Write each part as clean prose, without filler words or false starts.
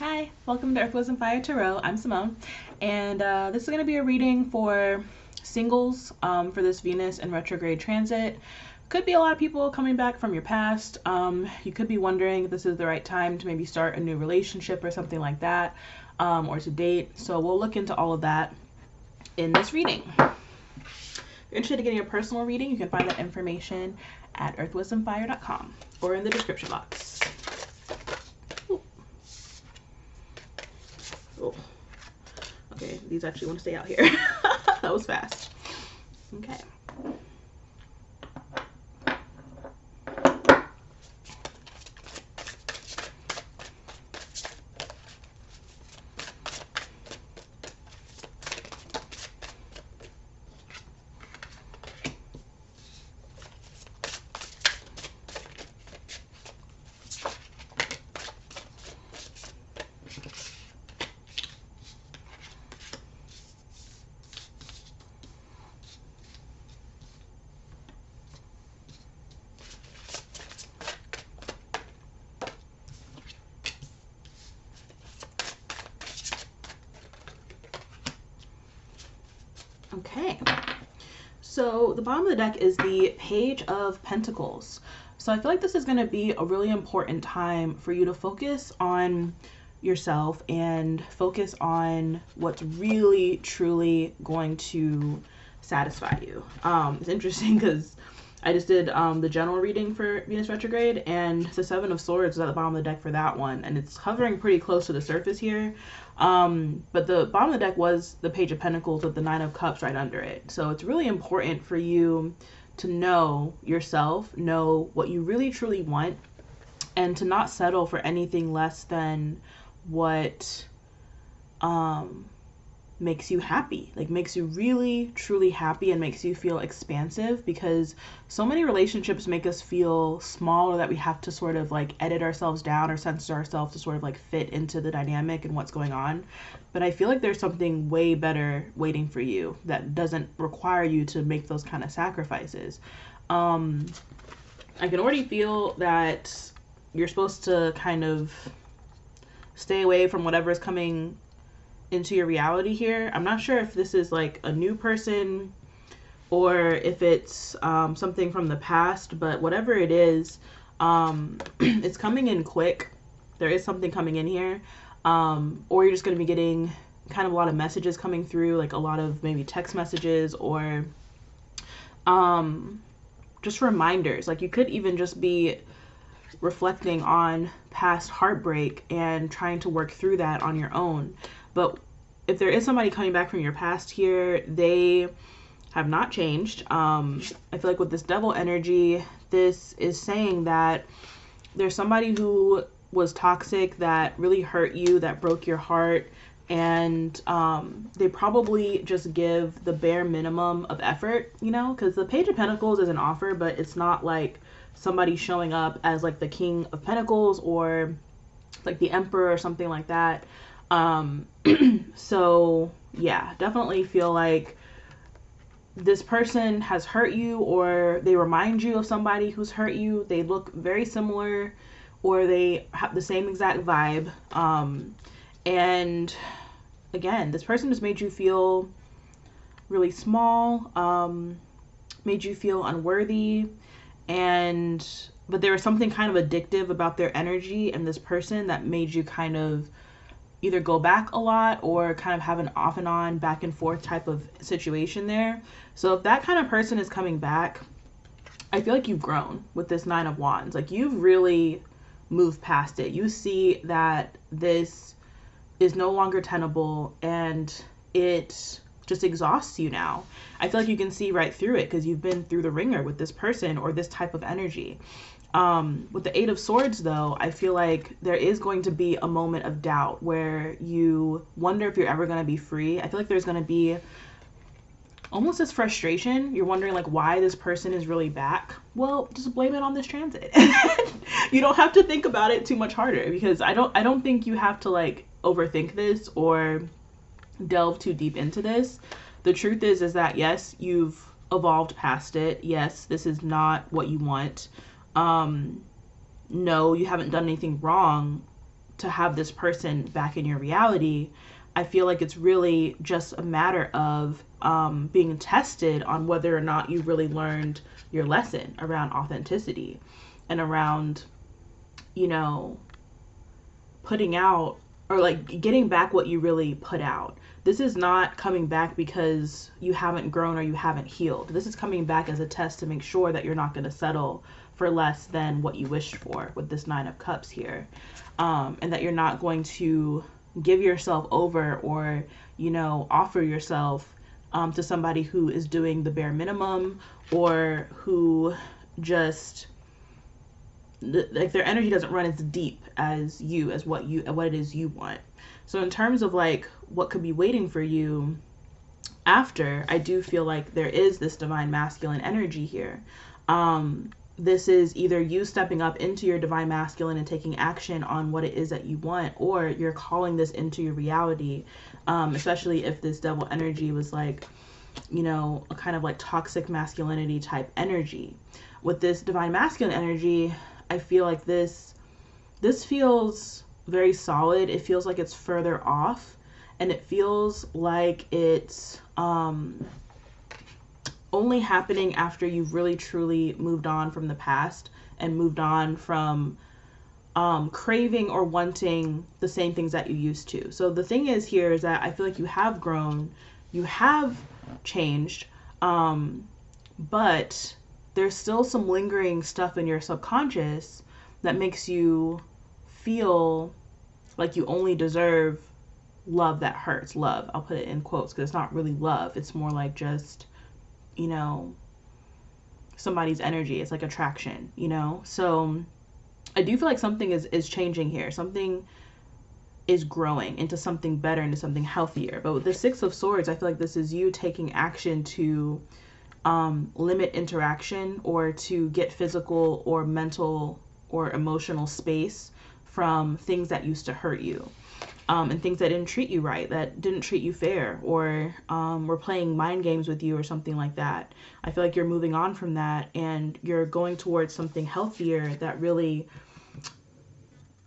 Hi, welcome to Earth, Wisdom, Fire Tarot. I'm Simone, and this is going to be a reading for singles for this Venus and retrograde transit. Could be a lot of people coming back from your past. You could be wondering if this is the right time to maybe start a new relationship or something like that, or to date. So we'll look into all of that in this reading. If you're interested in getting a personal reading, you can find that information at earthwisdomfire.com or in the description box. Oh, okay, these actually want to stay out here. That was fast. Okay. Okay, so the bottom of the deck is the Page of Pentacles. So I feel like this is going to be a really important time for you to focus on yourself and focus on what's really, truly going to satisfy you. It's interesting because I just did the general reading for Venus retrograde, and the Seven of Swords is at the bottom of the deck for that one, and it's hovering pretty close to the surface here. But the bottom of the deck was the Page of Pentacles with the Nine of Cups right under it. So it's really important for you to know yourself, know what you really truly want, and to not settle for anything less than what makes you happy, like makes you really truly happy and makes you feel expansive, because so many relationships make us feel small, or that we have to sort of like edit ourselves down or censor ourselves to sort of like fit into the dynamic and what's going on. But I feel like there's something way better waiting for you that doesn't require you to make those kind of sacrifices. I can already feel that you're supposed to kind of stay away from whatever is coming into your reality here. I'm not sure if this is like a new person or if it's something from the past, but whatever it is, it's coming in quick. There is something coming in here, or you're just going to be getting kind of a lot of messages coming through, like a lot of maybe text messages or just reminders. Like you could even just be reflecting on past heartbreak and trying to work through that on your own. But if there is somebody coming back from your past here, they have not changed. I feel like with this Devil energy, this is saying that there's somebody who was toxic, that really hurt you, that broke your heart, and they probably just give the bare minimum of effort, you know, because the Page of Pentacles is an offer, but it's not like somebody showing up as like the King of Pentacles or like the Emperor or something like that. So yeah, definitely feel like this person has hurt you, or they remind you of somebody who's hurt you. They look very similar, or they have the same exact vibe. And again, this person just made you feel really small, made you feel unworthy, but there was something kind of addictive about their energy and this person that made you kind of either go back a lot or kind of have an off and on, back and forth type of situation there. So if that kind of person is coming back, I feel like you've grown with this Nine of Wands. Like you've really moved past it. You see that this is no longer tenable and it just exhausts you now. I feel like you can see right through it because you've been through the ringer with this person or this type of energy. With the Eight of Swords, though, I feel like there is going to be a moment of doubt where you wonder if you're ever going to be free. I feel like there's going to be almost this frustration. You're wondering like why this person is really back. Well, just blame it on this transit. You don't have to think about it too much harder, because I don't think you have to like overthink this or delve too deep into this. The truth is that yes, you've evolved past it. Yes, this is not what you want. No, you haven't done anything wrong, to have this person back in your reality, I feel like it's really just a matter of being tested on whether or not you really learned your lesson around authenticity and around, you know, putting out, or like getting back what you really put out. This is not coming back because you haven't grown or you haven't healed. This is coming back as a test to make sure that you're not going to settle for less than what you wished for with this Nine of Cups here. And that you're not going to give yourself over or, you know, offer yourself to somebody who is doing the bare minimum, or who just, like, their energy doesn't run as deep as you, as what it is you want. So in terms of like what could be waiting for you after, I do feel like there is this divine masculine energy here. This is either you stepping up into your divine masculine and taking action on what it is that you want, or you're calling this into your reality, especially if this devil energy was like, you know, a kind of like toxic masculinity type energy. With this divine masculine energy, I feel like this feels very solid. It feels like it's further off, and it feels like it's only happening after you've really truly moved on from the past and moved on from craving or wanting the same things that you used to. So the thing is here is that I feel like you have grown, you have changed, but there's still some lingering stuff in your subconscious that makes you feel like you only deserve love that hurts. Love, I'll put it in quotes because it's not really love. It's more like just, you know, somebody's energy. It's like attraction, you know? So I do feel like something is changing here. Something is growing into something better, into something healthier. But with the Six of Swords, I feel like this is you taking action to limit interaction, or to get physical or mental or emotional space from things that used to hurt you. And things that didn't treat you right, that didn't treat you fair, or were playing mind games with you or something like that. I feel like you're moving on from that and you're going towards something healthier that really,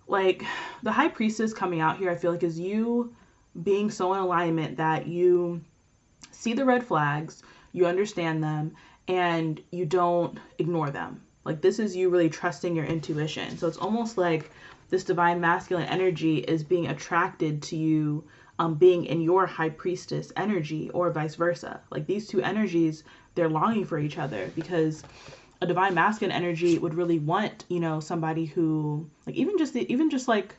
like, the High Priestess coming out here, I feel like is you being so in alignment that you see the red flags, you understand them, and you don't ignore them. Like, this is you really trusting your intuition. So it's almost like this divine masculine energy is being attracted to you, being in your High Priestess energy, or vice versa. Like, these two energies, they're longing for each other, because a divine masculine energy would really want, you know, somebody who, like, even just like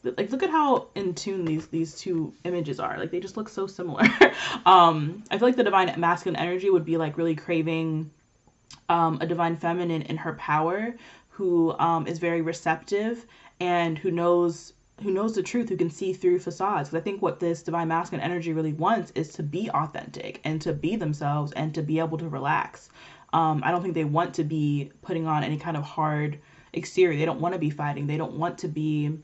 look at how in tune these two images are. Like, they just look so similar. I feel like the divine masculine energy would be like really craving a divine feminine in her power, who is very receptive and who knows the truth, who can see through facades. Because I think what this divine masculine energy really wants is to be authentic and to be themselves and to be able to relax. I don't think they want to be putting on any kind of hard exterior. They don't want to be fighting. They don't want to be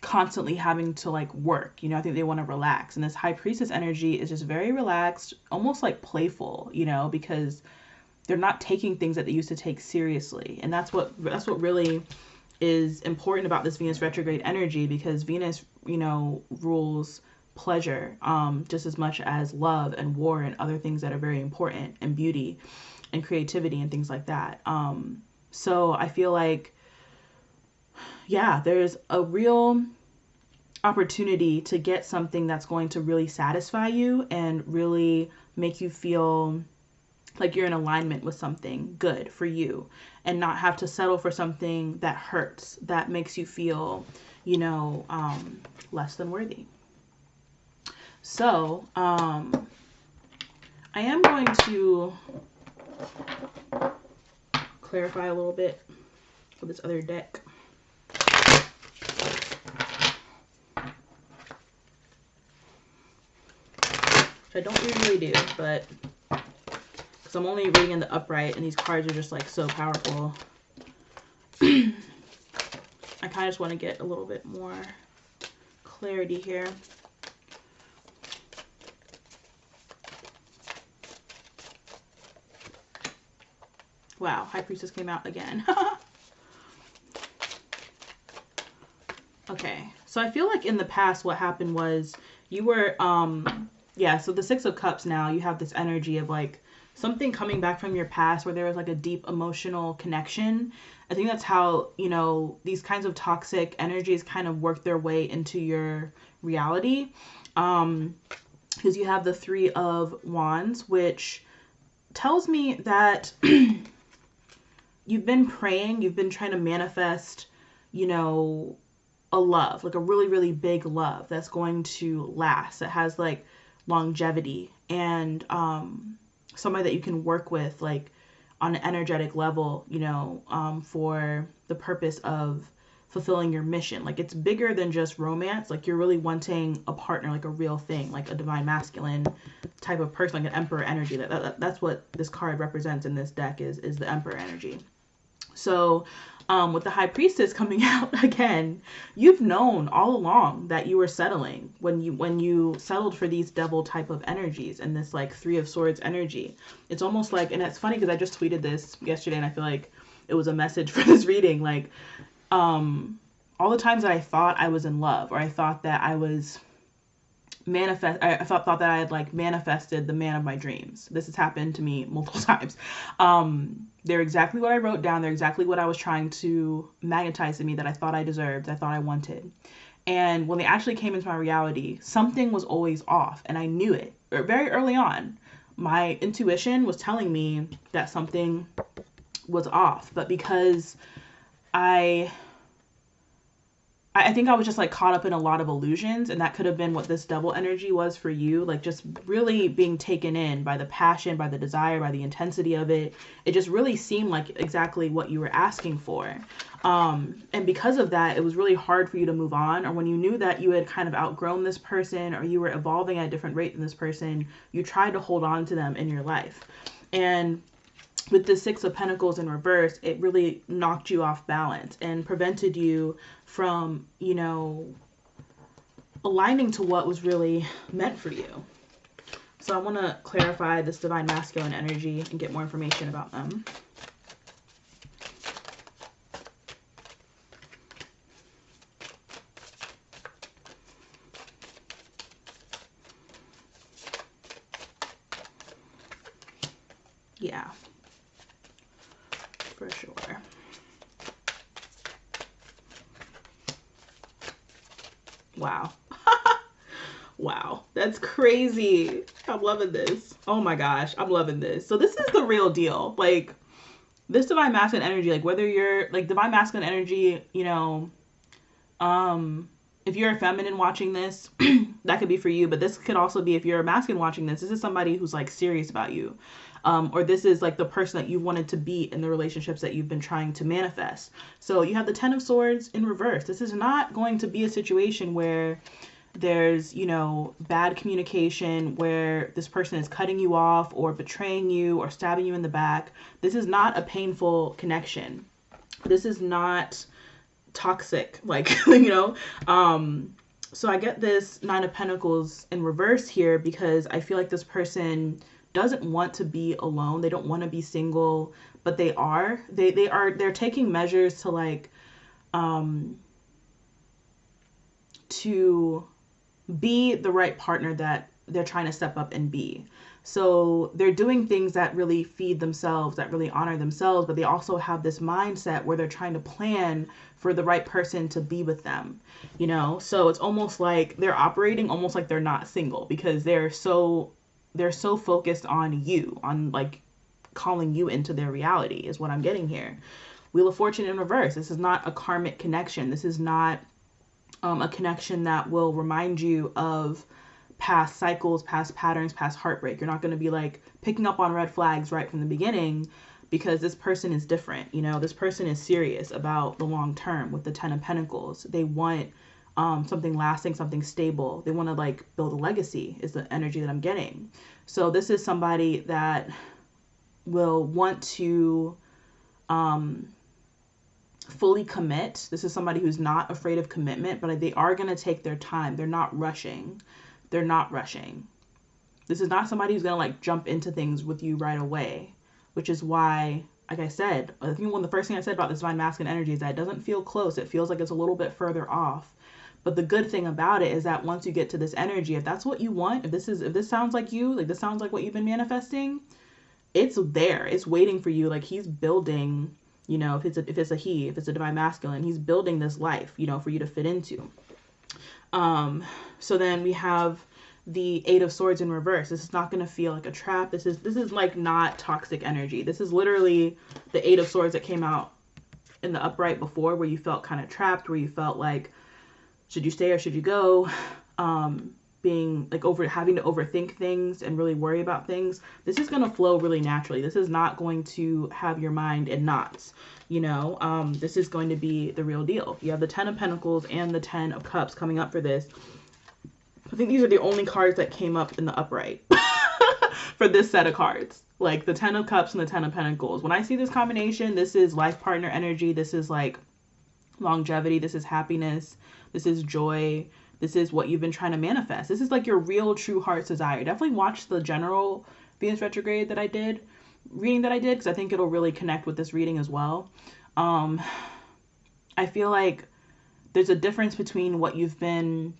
constantly having to like work. You know, I think they want to relax. And this High Priestess energy is just very relaxed, almost like playful, you know, because they're not taking things that they used to take seriously. And that's what really is important about this Venus retrograde energy, because Venus, you know, rules pleasure just as much as love and war and other things that are very important, and beauty and creativity and things like that. So I feel like, yeah, there's a real opportunity to get something that's going to really satisfy you and really make you feel like you're in alignment with something good for you, and not have to settle for something that hurts, that makes you feel, you know, less than worthy. So, I am going to clarify a little bit with this other deck. Which I don't usually do, but because I'm only reading in the upright and these cards are just like so powerful. I kind of just want to get a little bit more clarity here. Wow, High Priestess came out again. Okay. So I feel like in the past what happened was you were yeah, so the 6 of Cups now, you have this energy of like something coming back from your past where there was like a deep emotional connection. I think that's how, you know, these kinds of toxic energies kind of work their way into your reality. Because you have the 3 of Wands, which tells me that you've been praying, you've been trying to manifest, you know, a love, like a really, really big love that's going to last, that has like longevity, and somebody that you can work with like on an energetic level, you know, for the purpose of fulfilling your mission. Like it's bigger than just romance. Like you're really wanting a partner, like a real thing, like a divine masculine type of person, like an emperor energy. That's what this card represents in this deck is the emperor energy. So with the High Priestess coming out again, you've known all along that you were settling when you settled for these devil type of energies and this like 3 of Swords energy. It's almost like, and it's funny because I just tweeted this yesterday and I feel like it was a message for this reading. Like all the times that I thought I was in love, or I thought that I was I thought that I had like manifested the man of my dreams. This has happened to me multiple times. They're exactly what I wrote down. They're exactly what I was trying to magnetize to me, that I thought I deserved, I thought I wanted. And when they actually came into my reality, something was always off, and I knew it very early on. My intuition was telling me that something was off, but because I think I was just like caught up in a lot of illusions, and that could have been what this double energy was for you. Like just really being taken in by the passion, by the desire, by the intensity of it. It just really seemed like exactly what you were asking for. And because of that, it was really hard for you to move on. Or when you knew that you had kind of outgrown this person, or you were evolving at a different rate than this person, you tried to hold on to them in your life. And with the 6 of Pentacles in reverse, it really knocked you off balance and prevented you from, you know, aligning to what was really meant for you. So I want to clarify this divine masculine energy and get more information about them. Yeah. For sure. Wow. Wow. That's crazy. I'm loving this. Oh my gosh. I'm loving this. So this is the real deal. Like this divine masculine energy, like whether you're like divine masculine energy, you know, if you're a feminine watching this, that could be for you, but this could also be if you're a masculine watching this. This is somebody who's like serious about you. Or this is like the person that you wanted to be in the relationships that you've been trying to manifest. So you have the 10 of Swords in reverse. This is not going to be a situation where there's, you know, bad communication, where this person is cutting you off or betraying you or stabbing you in the back. This is not a painful connection. This is not toxic, like, you know. So I get this 9 of Pentacles in reverse here because I feel like this person doesn't want to be alone. They don't want to be single, but they are. They're taking measures to like to be the right partner that they're trying to step up and be. So they're doing things that really feed themselves, that really honor themselves, but they also have this mindset where they're trying to plan for the right person to be with them, you know? So it's almost like they're operating almost like they're not single because they're so focused on you, on like calling you into their reality is what I'm getting here. Wheel of Fortune in reverse. This is not a karmic connection. This is not a connection that will remind you of past cycles, past patterns, past heartbreak. You're not going to be like picking up on red flags right from the beginning because this person is different. You know, this person is serious about the long term with the 10 of Pentacles. They want something lasting, something stable. They want to like build a legacy is the energy that I'm getting. So this is somebody that will want to fully commit. This is somebody who's not afraid of commitment, but they are going to take their time. They're not rushing. They're not rushing. This is not somebody who's going to like jump into things with you right away, which is why like I said, I think one of the first things I said about this divine masculine energy is that it doesn't feel close. It feels like it's a little bit further off. But the good thing about it is that once you get to this energy, if that's what you want, if this sounds like you, like this sounds like what you've been manifesting, it's there. It's waiting for you. Like he's building, you know, if it's a divine masculine, he's building this life, you know, for you to fit into. So then we have the Eight of Swords in reverse. This is not going to feel like a trap. This is like not toxic energy. This is literally the Eight of Swords that came out in the upright before, where you felt kind of trapped, where you felt like, should you stay or should you go? Being like having to overthink things and really worry about things. This is going to flow really naturally. This is not going to have your mind in knots, you know. This is going to be the real deal. You have the Ten of Pentacles and the Ten of Cups coming up for this. I think these are the only cards that came up in the upright for this set of cards. Like the Ten of Cups and the Ten of Pentacles. When I see this combination, this is life partner energy. This is like longevity. This is happiness. This is joy. This is what you've been trying to manifest. This is like your real true heart's desire. Definitely watch the general Venus retrograde reading that I did, because I think it'll really connect with this reading as well. I feel like there's a difference between what you've been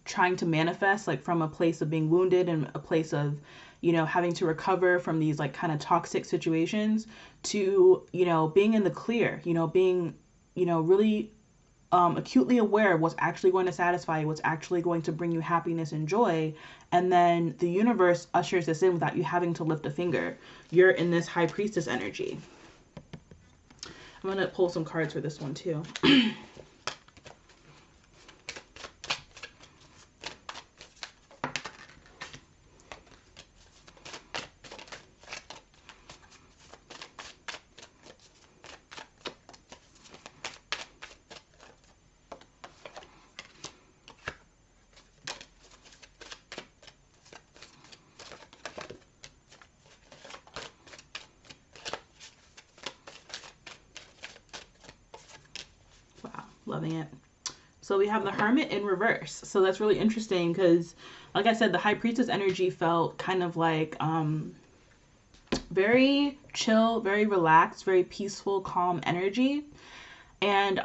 trying to manifest, like from a place of being wounded and a place of, you know, having to recover from these like kind of toxic situations, to, you know, being in the clear, you know, being, you know, really acutely aware of what's actually going to satisfy you, what's actually going to bring you happiness and joy. And then the universe ushers this in without you having to lift a finger. You're in this High Priestess energy. I'm going to pull some cards for this one too. Loving it. So we have the Hermit in reverse. So that's really interesting because, like I said, the High Priestess energy felt kind of like very chill, very relaxed, very peaceful, calm energy. And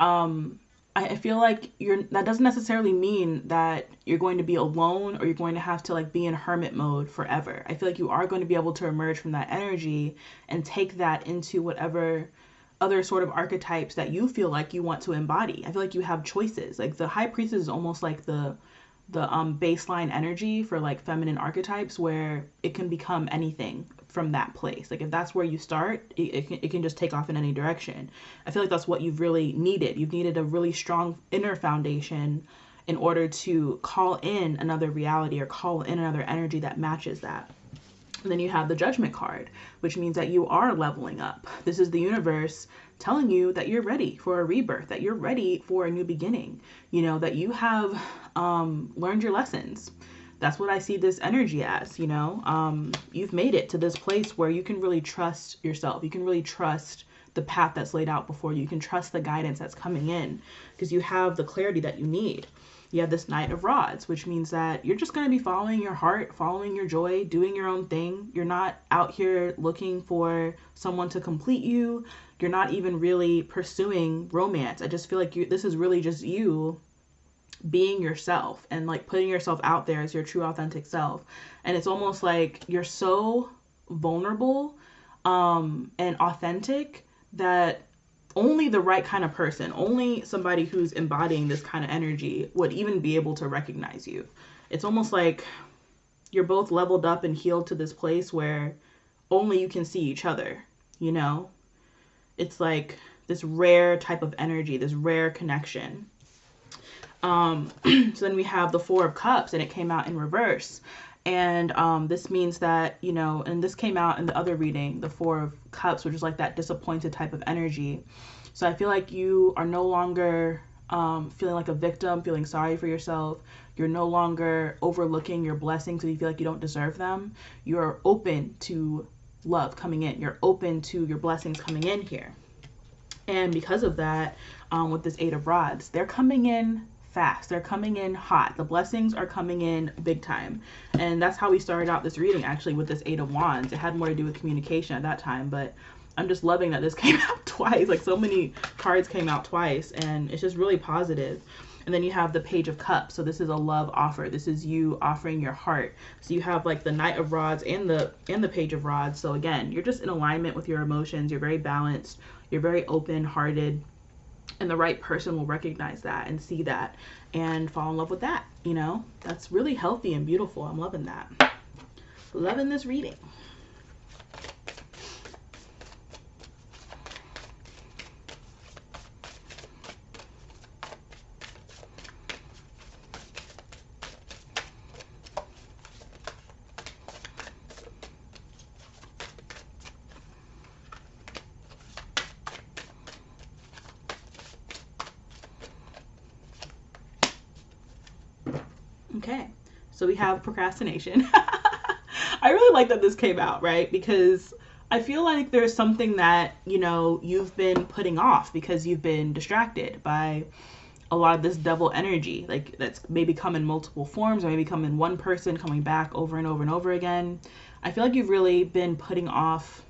I feel like that doesn't necessarily mean that you're going to be alone or you're going to have to like be in hermit mode forever. I feel like you are going to be able to emerge from that energy and take that into whatever other sort of archetypes that you feel like you want to embody. I feel like you have choices. Like the High Priestess is almost like the baseline energy for like feminine archetypes, where it can become anything from that place. Like if that's where you start, it can just take off in any direction. I feel like that's what you've really needed. You've needed a really strong inner foundation in order to call in another reality or call in another energy that matches that. And then you have the Judgment card, which means that you are leveling up. This is the universe telling you that you're ready for a rebirth, that you're ready for a new beginning, you know, that you have learned your lessons. That's what I see this energy as, you know. You've made it to this place where you can really trust yourself. You can really trust the path that's laid out before you. You can trust the guidance that's coming in because you have the clarity that you need. You have this Knight of Rods, which means that you're just going to be following your heart, following your joy, doing your own thing. You're not out here looking for someone to complete you. You're not even really pursuing romance. I just feel like this is really just you being yourself and like putting yourself out there as your true authentic self. And it's almost like you're so vulnerable and authentic that only the right kind of person, only somebody who's embodying this kind of energy would even be able to recognize you. It's almost like you're both leveled up and healed to this place where only you can see each other, you know? It's like this rare type of energy, this rare connection. So then we have the Four of Cups, and it came out in reverse. And this means that, you know, and this came out in the other reading, the Four of Cups, which is like that disappointed type of energy. So I feel like you are no longer feeling like a victim, feeling sorry for yourself. You're no longer overlooking your blessings because you feel like you don't deserve them. You're open to love coming in. You're open to your blessings coming in here. And because of that, with this Eight of Rods, they're coming in fast. They're coming in hot. The blessings are coming in big time. And that's how we started out this reading, actually, with this Eight of Wands. It had more to do with communication at that time, but I'm just loving that this came out twice. Like, so many cards came out twice, and it's just really positive. And then you have the Page of Cups. So this is a love offer. This is you offering your heart. So you have like the Knight of Rods and the Page of Rods. So again, you're just in alignment with your emotions. You're very balanced. You're very open-hearted. And the right person will recognize that and see that and fall in love with that. You know, that's really healthy and beautiful. I'm loving that. Loving this reading. Okay, so we have procrastination. I really like that this came out, right? Because I feel like there's something that, you know, you've been putting off because you've been distracted by a lot of this devil energy. Like, that's maybe come in multiple forms, or maybe come in one person coming back over and over and over again. I feel like you've really been putting off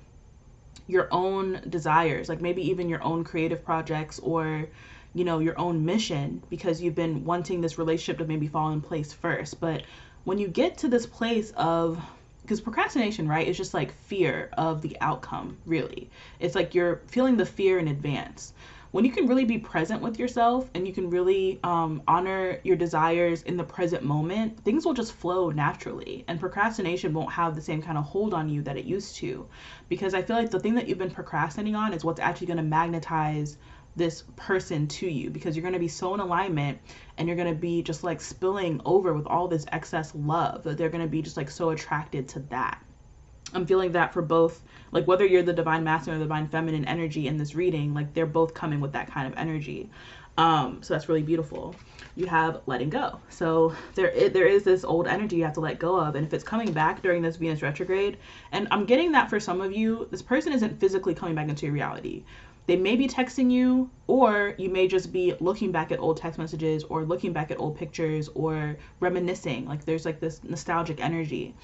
your own desires, like maybe even your own creative projects, or you know, your own mission, because you've been wanting this relationship to maybe fall in place first. But when you get to this place of, because procrastination, right, is just like fear of the outcome, really. It's like you're feeling the fear in advance. When you can really be present with yourself, and you can really honor your desires in the present moment, things will just flow naturally. And procrastination won't have the same kind of hold on you that it used to. Because I feel like the thing that you've been procrastinating on is what's actually going to magnetize this person to you, because you're going to be so in alignment, and you're going to be just like spilling over with all this excess love that they're going to be just like so attracted to that. I'm feeling that for both, like whether you're the divine masculine or the divine feminine energy in this reading, like they're both coming with that kind of energy. So that's really beautiful. You have letting go. So there is this old energy you have to let go of. And if it's coming back during this Venus retrograde, and I'm getting that for some of you, this person isn't physically coming back into your reality. They may be texting you, or you may just be looking back at old text messages, or looking back at old pictures, or reminiscing. Like there's like this nostalgic energy.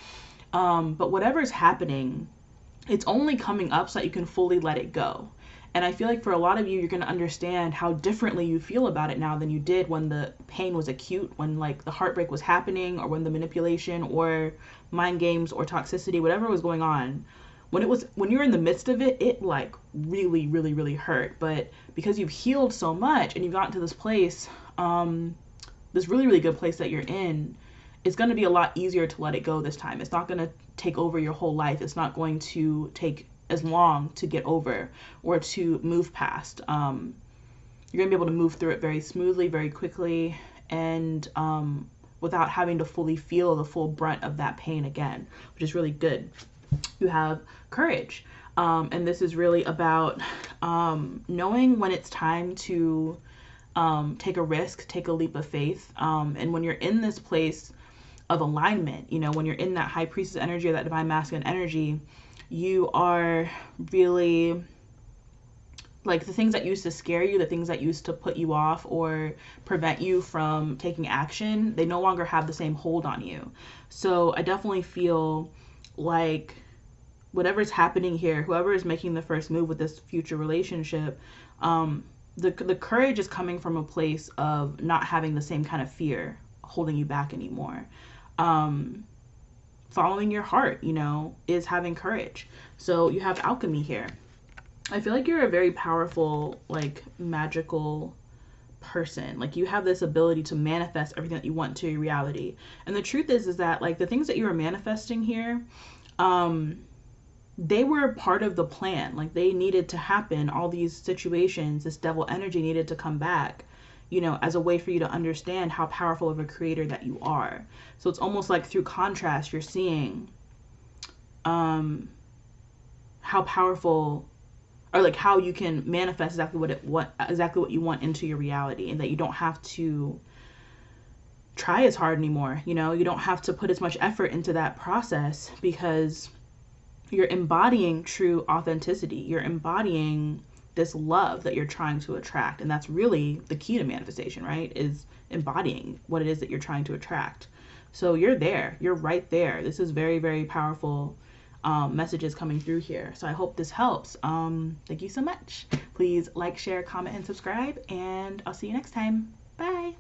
But whatever's happening, it's only coming up so that you can fully let it go. And I feel like for a lot of you, you're going to understand how differently you feel about it now than you did when the pain was acute, when like the heartbreak was happening, or when the manipulation or mind games or toxicity, whatever was going on. When you're in the midst of it, it like really, really, really hurt. But because you've healed so much and you've gotten to this place, this really, really good place that you're in, it's going to be a lot easier to let it go this time. It's not going to take over your whole life. It's not going to take as long to get over or to move past. You're going to be able to move through it very smoothly, very quickly, and without having to fully feel the full brunt of that pain again, which is really good. You have courage. And this is really about knowing when it's time to take a risk, take a leap of faith. And when you're in this place of alignment, you know, when you're in that high priestess energy or that divine masculine energy, you are really like the things that used to scare you, the things that used to put you off or prevent you from taking action, they no longer have the same hold on you. So I definitely feel like whatever's happening here, whoever is making the first move with this future relationship, the courage is coming from a place of not having the same kind of fear holding you back anymore. Following your heart, you know, is having courage. So you have alchemy here. I feel like you're a very powerful, like magical person. Like you have this ability to manifest everything that you want to your reality. And the truth is that like the things that you are manifesting here, they were part of the plan. Like they needed to happen. All these situations, this devil energy needed to come back, you know, as a way for you to understand how powerful of a creator that you are. So it's almost like through contrast, you're seeing how powerful, or like how you can manifest exactly what you want into your reality, and that you don't have to try as hard anymore. You know, you don't have to put as much effort into that process, because you're embodying true authenticity. You're embodying this love that you're trying to attract. And that's really the key to manifestation, right? Is embodying what it is that you're trying to attract. So you're there. You're right there. This is very, very powerful messages coming through here. So I hope this helps. Thank you so much. Please like, share, comment, and subscribe, and I'll see you next time. Bye.